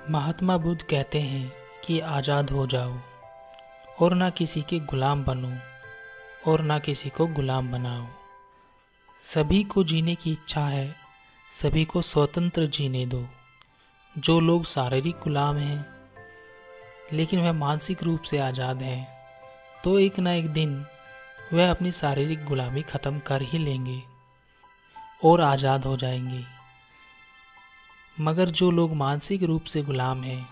महात्मा बुद्ध कहते हैं कि आज़ाद हो जाओ और ना किसी के गुलाम बनो और ना किसी को गुलाम बनाओ। सभी को जीने की इच्छा है, सभी को स्वतंत्र जीने दो। जो लोग शारीरिक गुलाम हैं लेकिन वह मानसिक रूप से आज़ाद हैं, तो एक ना एक दिन वह अपनी शारीरिक गुलामी ख़त्म कर ही लेंगे और आज़ाद हो जाएंगे। मगर जो लोग मानसिक रूप से गुलाम हैं,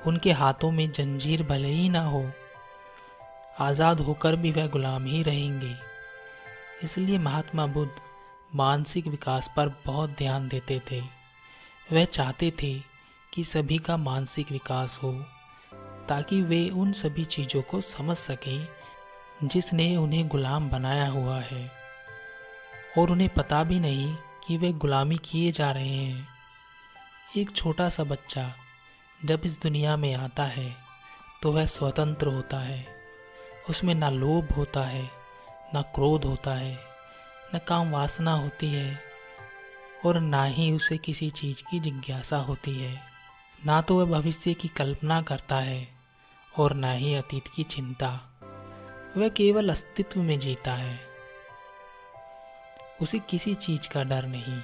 उनके हाथों में जंजीर भले ही ना हो, आज़ाद होकर भी वह गुलाम ही रहेंगे। इसलिए महात्मा बुद्ध मानसिक विकास पर बहुत ध्यान देते थे। वह चाहते थे कि सभी का मानसिक विकास हो, ताकि वे उन सभी चीज़ों को समझ सकें जिसने उन्हें गुलाम बनाया हुआ है, और उन्हें पता भी नहीं कि वे गुलामी किए जा रहे हैं। एक छोटा सा बच्चा जब इस दुनिया में आता है तो वह स्वतंत्र होता है। उसमें ना लोभ होता है, ना क्रोध होता है, न काम वासना होती है, और ना ही उसे किसी चीज़ की जिज्ञासा होती है। ना तो वह भविष्य की कल्पना करता है और ना ही अतीत की चिंता। वह केवल अस्तित्व में जीता है। उसे किसी चीज़ का डर नहीं।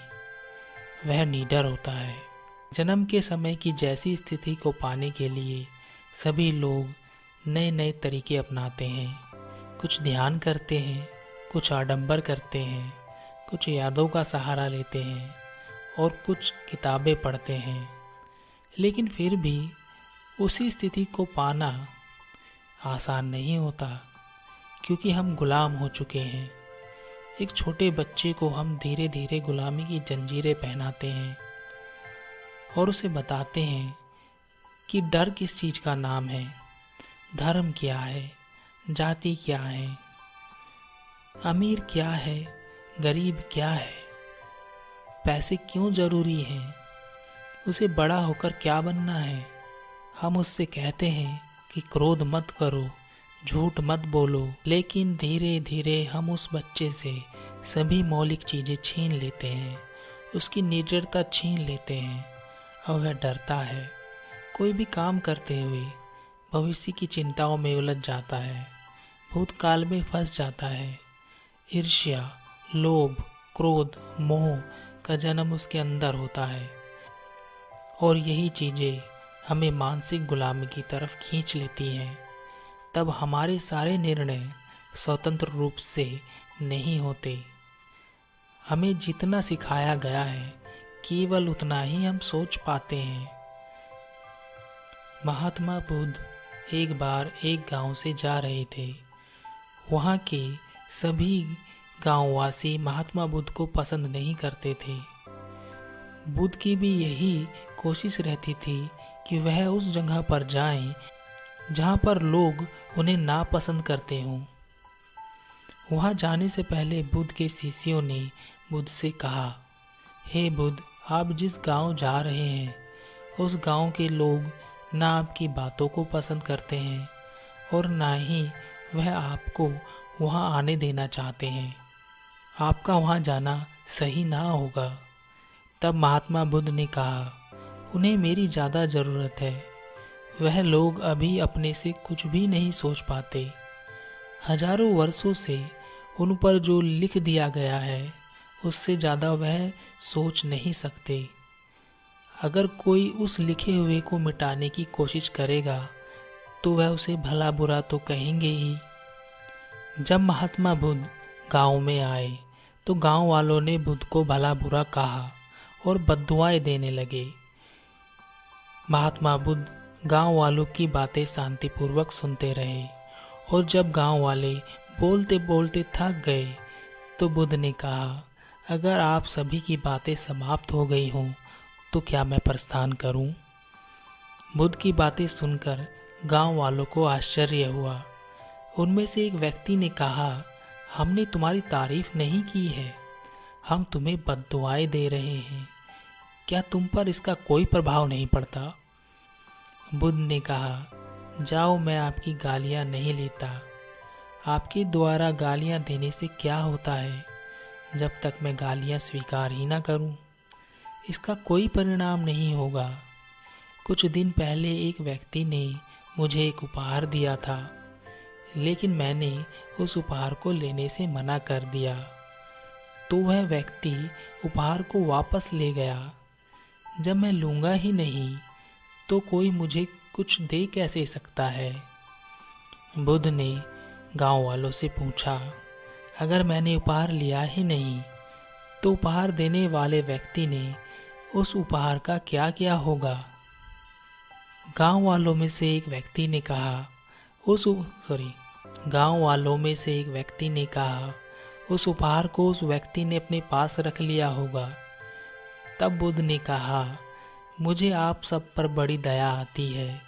वह निडर होता है। जन्म के समय की जैसी स्थिति को पाने के लिए सभी लोग नए नए तरीके अपनाते हैं। कुछ ध्यान करते हैं, कुछ आडंबर करते हैं, कुछ यादों का सहारा लेते हैं और कुछ किताबें पढ़ते हैं। लेकिन फिर भी उसी स्थिति को पाना आसान नहीं होता, क्योंकि हम गुलाम हो चुके हैं। एक छोटे बच्चे को हम धीरे धीरे गुलामी की जंजीरें पहनाते हैं और उसे बताते हैं कि डर किस चीज़ का नाम है, धर्म क्या है, जाति क्या है, अमीर क्या है, गरीब क्या है, पैसे क्यों ज़रूरी हैं, उसे बड़ा होकर क्या बनना है। हम उससे कहते हैं कि क्रोध मत करो, झूठ मत बोलो, लेकिन धीरे धीरे हम उस बच्चे से सभी मौलिक चीज़ें छीन लेते हैं, उसकी निडरता छीन लेते हैं और वह डरता है। कोई भी काम करते हुए भविष्य की चिंताओं में उलझ जाता है, भूतकाल में फंस जाता है। ईर्ष्या, लोभ, क्रोध, मोह का जन्म उसके अंदर होता है, और यही चीज़ें हमें मानसिक गुलामी की तरफ खींच लेती हैं। तब हमारे सारे निर्णय स्वतंत्र रूप से नहीं होते। हमें जितना सिखाया गया है केवल उतना ही हम सोच पाते हैं। महात्मा बुद्ध एक बार एक गांव से जा रहे थे। वहाँ के सभी गांववासी महात्मा बुद्ध को पसंद नहीं करते थे। बुद्ध की भी यही कोशिश रहती थी कि वह उस जगह पर जाएं जहाँ पर लोग उन्हें नापसंद करते हों। वहाँ जाने से पहले बुद्ध के शिष्यों ने बुद्ध से कहा, हे बुद्ध, आप जिस गांव जा रहे हैं उस गांव के लोग ना आपकी बातों को पसंद करते हैं और ना ही वह आपको वहाँ आने देना चाहते हैं। आपका वहाँ जाना सही ना होगा। तब महात्मा बुद्ध ने कहा, उन्हें मेरी ज़्यादा ज़रूरत है। वह लोग अभी अपने से कुछ भी नहीं सोच पाते। हजारों वर्षों से उन पर जो लिख दिया गया है उससे ज़्यादा वह सोच नहीं सकते। अगर कोई उस लिखे हुए को मिटाने की कोशिश करेगा तो वह उसे भला बुरा तो कहेंगे ही। जब महात्मा बुद्ध गांव में आए तो गांव वालों ने बुद्ध को भला बुरा कहा और बद्दुआएं देने लगे। महात्मा बुद्ध गांव वालों की बातें शांतिपूर्वक सुनते रहे, और जब गांव वाले बोलते बोलते थक गए तो बुद्ध ने कहा, अगर आप सभी की बातें समाप्त हो गई हों तो क्या मैं प्रस्थान करूं? बुद्ध की बातें सुनकर गांव वालों को आश्चर्य हुआ। उनमें से एक व्यक्ति ने कहा, हमने तुम्हारी तारीफ नहीं की है, हम तुम्हें बद्दुआएं दे रहे हैं। क्या तुम पर इसका कोई प्रभाव नहीं पड़ता? बुद्ध ने कहा, जाओ, मैं आपकी गालियां नहीं लेता। आपके द्वारा गालियां देने से क्या होता है जब तक मैं गालियां स्वीकार ही ना करूं? इसका कोई परिणाम नहीं होगा। कुछ दिन पहले एक व्यक्ति ने मुझे एक उपहार दिया था, लेकिन मैंने उस उपहार को लेने से मना कर दिया। तो वह व्यक्ति उपहार को वापस ले गया। जब मैं लूँगा ही नहीं तो कोई मुझे कुछ दे कैसे सकता है? बुद्ध ने गांव वालों से पूछा, अगर मैंने उपहार लिया ही नहीं तो उपहार देने वाले व्यक्ति ने उस उपहार का क्या किया होगा? गांव वालों में से एक व्यक्ति ने कहा, उस उपहार को उस व्यक्ति ने अपने पास रख लिया होगा। तब बुद्ध ने कहा, मुझे आप सब पर बड़ी दया आती है,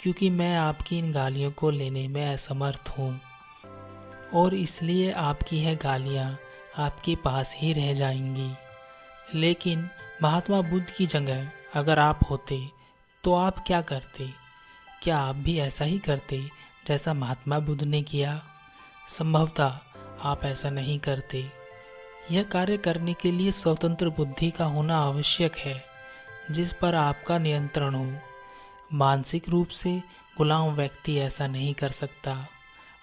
क्योंकि मैं आपकी इन गालियों को लेने में असमर्थ हूँ, और इसलिए आपकी यह गालियाँ आपके पास ही रह जाएंगी। लेकिन महात्मा बुद्ध की जगह अगर आप होते तो आप क्या करते? क्या आप भी ऐसा ही करते जैसा महात्मा बुद्ध ने किया? संभवतः आप ऐसा नहीं करते। यह कार्य करने के लिए स्वतंत्र बुद्धि का होना आवश्यक है, जिस पर आपका नियंत्रण हो। मानसिक रूप से गुलाम व्यक्ति ऐसा नहीं कर सकता।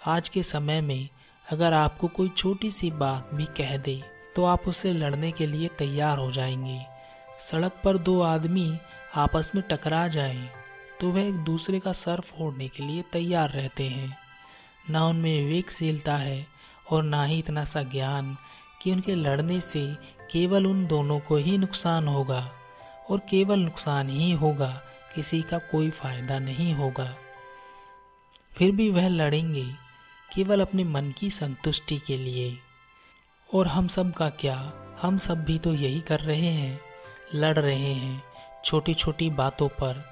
आज के समय में अगर आपको कोई छोटी सी बात भी कह दे तो आप उससे लड़ने के लिए तैयार हो जाएंगे। सड़क पर दो आदमी आपस में टकरा जाएं तो वह एक दूसरे का सर फोड़ने के लिए तैयार रहते हैं। ना उनमें विवेकशीलता है और ना ही इतना सा ज्ञान कि उनके लड़ने से केवल उन दोनों को ही नुकसान होगा, और केवल नुकसान ही होगा, किसी का कोई फायदा नहीं होगा। फिर भी वह लड़ेंगे केवल अपने मन की संतुष्टि के लिए। और हम सब का क्या? हम सब भी तो यही कर रहे हैं, लड़ रहे हैं छोटी छोटी बातों पर,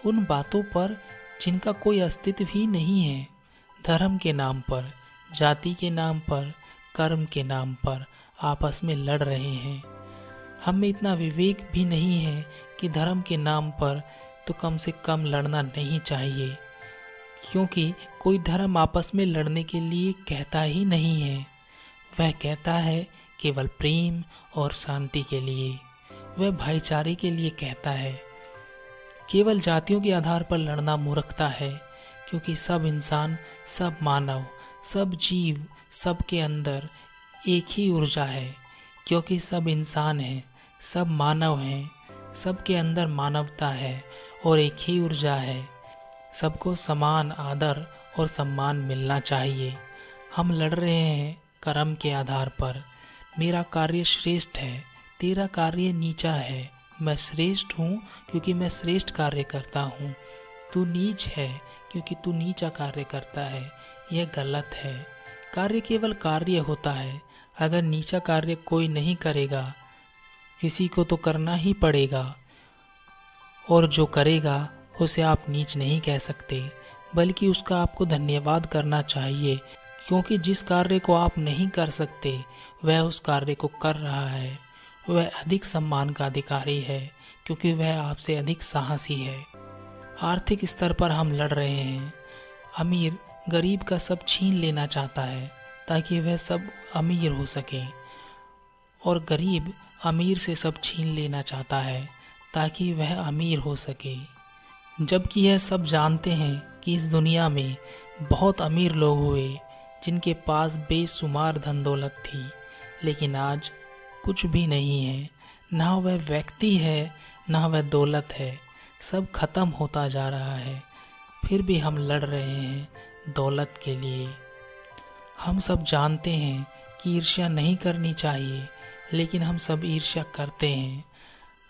उन बातों पर जिनका कोई अस्तित्व ही नहीं है। धर्म के नाम पर, जाति के नाम पर, कर्म के नाम पर आपस में लड़ रहे हैं। हम में इतना विवेक भी नहीं है कि धर्म के नाम पर तो कम से कम लड़ना नहीं चाहिए, क्योंकि कोई धर्म आपस में लड़ने के लिए कहता ही नहीं है। वह कहता है केवल प्रेम और शांति के लिए, वह भाईचारे के लिए कहता है। केवल जातियों के आधार पर लड़ना मूर्खता है, क्योंकि सब इंसान, सब मानव, सब जीव, सब के अंदर एक ही ऊर्जा है। क्योंकि सब इंसान हैं, सब मानव हैं, सब के अंदर मानवता है और एक ही ऊर्जा है। सबको समान आदर और सम्मान मिलना चाहिए। हम लड़ रहे हैं कर्म के आधार पर। मेरा कार्य श्रेष्ठ है, तेरा कार्य नीचा है। मैं श्रेष्ठ हूँ क्योंकि मैं श्रेष्ठ कार्य करता हूँ, तू नीच है क्योंकि तू नीचा कार्य करता है। यह गलत है। कार्य केवल कार्य होता है। अगर नीचा कार्य कोई नहीं करेगा, किसी को तो करना ही पड़ेगा, और जो करेगा उसे आप नीच नहीं कह सकते, बल्कि उसका आपको धन्यवाद करना चाहिए, क्योंकि जिस कार्य को आप नहीं कर सकते वह उस कार्य को कर रहा है। वह अधिक सम्मान का अधिकारी है, क्योंकि वह आपसे अधिक साहसी है। आर्थिक स्तर पर हम लड़ रहे हैं। अमीर गरीब का सब छीन लेना चाहता है ताकि वह सब अमीर हो सके, और गरीब अमीर से सब छीन लेना चाहता है ताकि वह अमीर हो सके। जबकि यह सब जानते हैं कि इस दुनिया में बहुत अमीर लोग हुए जिनके पास बेशुमार धन दौलत थी, लेकिन आज कुछ भी नहीं है। ना वह व्यक्ति है, ना वह दौलत है। सब खत्म होता जा रहा है। फिर भी हम लड़ रहे हैं दौलत के लिए। हम सब जानते हैं कि ईर्ष्या नहीं करनी चाहिए, लेकिन हम सब ईर्ष्या करते हैं।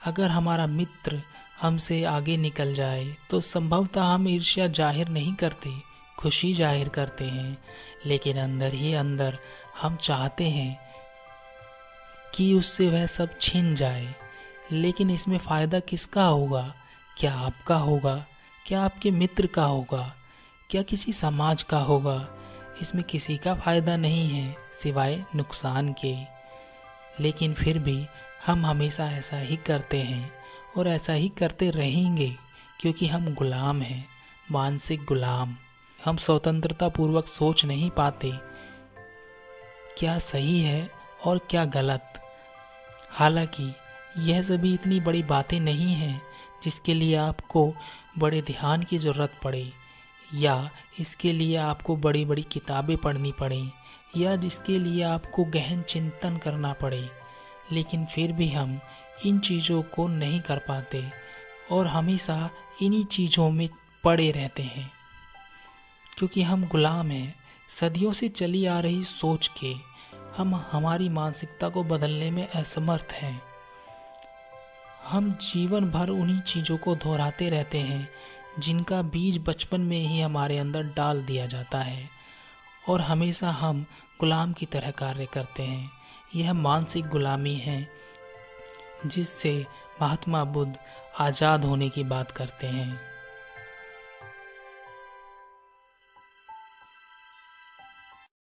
अगर हमारा मित्र हमसे आगे निकल जाए तो संभवतः हम ईर्ष्या जाहिर नहीं करते, खुशी जाहिर करते हैं, लेकिन अंदर ही अंदर हम चाहते हैं कि उससे वह सब छिन जाए। लेकिन इसमें फ़ायदा किसका होगा? क्या आपका होगा? क्या आपके मित्र का होगा? क्या किसी समाज का होगा? इसमें किसी का फ़ायदा नहीं है सिवाय नुकसान के। लेकिन फिर भी हम हमेशा ऐसा ही करते हैं और ऐसा ही करते रहेंगे, क्योंकि हम गुलाम हैं, मानसिक गुलाम। हम स्वतंत्रता पूर्वक सोच नहीं पाते क्या सही है और क्या गलत। हालांकि यह सभी इतनी बड़ी बातें नहीं हैं जिसके लिए आपको बड़े ध्यान की ज़रूरत पड़े, या इसके लिए आपको बड़ी बड़ी किताबें पढ़नी पड़े, या जिसके लिए आपको गहन चिंतन करना पड़े, लेकिन फिर भी हम इन चीज़ों को नहीं कर पाते और हमेशा इन्हीं चीज़ों में पड़े रहते हैं, क्योंकि हम गुलाम हैं सदियों से चली आ रही सोच के। हम हमारी मानसिकता को बदलने में असमर्थ हैं। हम जीवन भर उन्हीं चीज़ों को दोहराते रहते हैं जिनका बीज बचपन में ही हमारे अंदर डाल दिया जाता है, और हमेशा हम गुलाम की तरह कार्य करते हैं। यह मानसिक गुलामी है जिससे महात्मा बुद्ध आज़ाद होने की बात करते हैं।